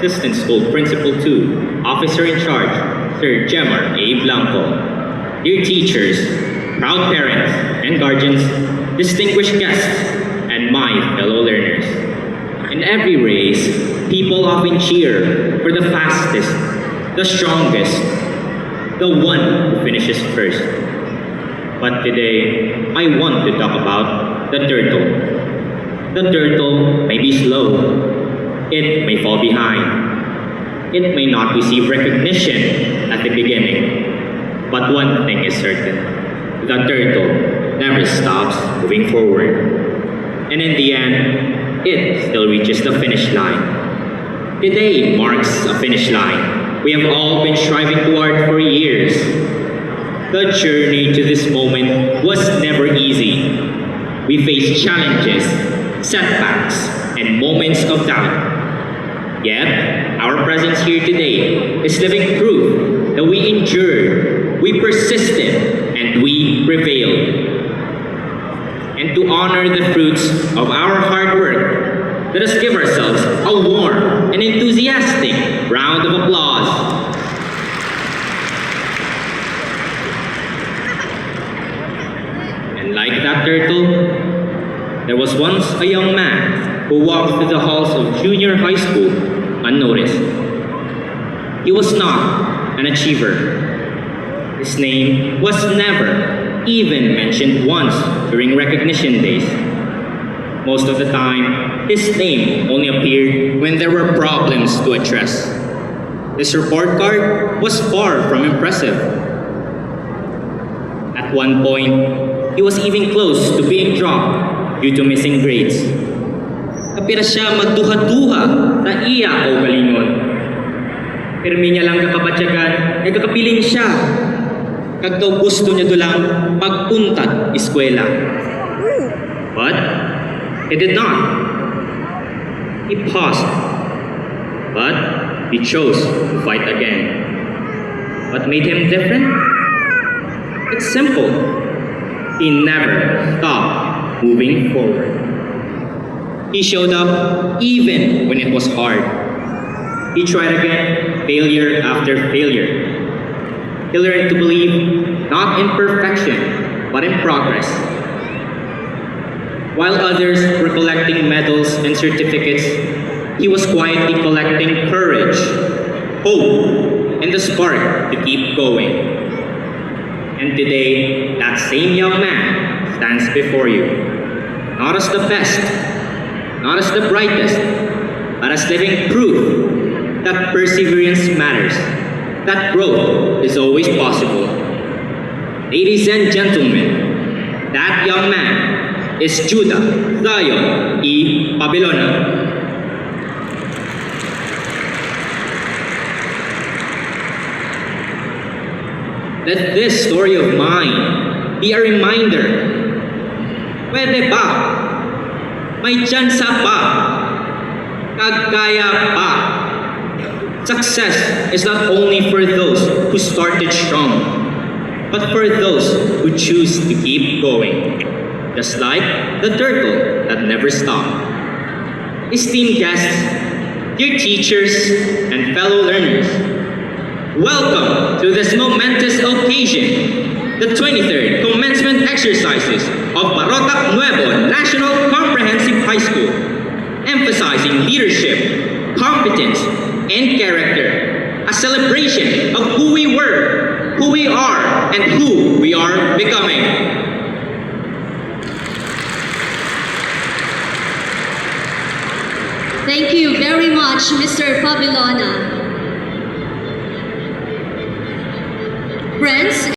Assistant School Principal 2, Officer in Charge, Sir Jemar A. Blanco. Dear teachers, proud parents and guardians, distinguished guests, and my fellow learners. In every race, people often cheer for the fastest, the strongest, the one who finishes first. But today, I want to talk about the turtle. The turtle may be slow. It may fall behind. It may not receive recognition at the beginning. But one thing is certain. The turtle never stops moving forward. And in the end, it still reaches the finish line. Today marks a finish line we have all been striving toward for years. The journey to this moment was never easy. We faced challenges, setbacks, and moments of doubt. Yet, our presence here today is living proof that we endured, we persisted, and we prevailed. And to honor the fruits of our hard work, let us give ourselves a warm and enthusiastic round of applause. And like that turtle, there was once a young man who walked through the halls of junior high school unnoticed. He was not an achiever. His name was never even mentioned once during recognition days. Most of the time, his name only appeared when there were problems to address. His report card was far from impressive. At one point, he was even close to being dropped due to missing grades. Kapira siya magduha-duha na iya o galingon. Pirmi niya lang kakabatyagan, nagkakapiling siya. Kag daw gusto niya dolang magpuntad eskwela. But he did not. He paused. But he chose to fight again. What made him different? It's simple. He never stopped moving forward. He showed up even when it was hard. He tried again, failure after failure. He learned to believe not in perfection, but in progress. While others were collecting medals and certificates, he was quietly collecting courage, hope, and the spark to keep going. And today, that same young man stands before you, not as the best, not as the brightest, but as living proof that perseverance matters, that growth is always possible. Ladies and gentlemen, that young man is Judah Zion E. Pabelona. Let this story of mine be a reminder. Pwede ba? May tsansa pa? Kagaya pa? Success is not only for those who started strong, but for those who choose to keep going. Just like the turtle that never stopped. Esteemed guests, dear teachers, and fellow learners, welcome to this momentous occasion, the 23rd commencement exercises of Barotac Nuevo National Comprehensive High School, emphasizing leadership, competence, and character, a celebration of who we were, who we are, and who we are becoming. Thank you very much, Mr. Pabelona. Friends,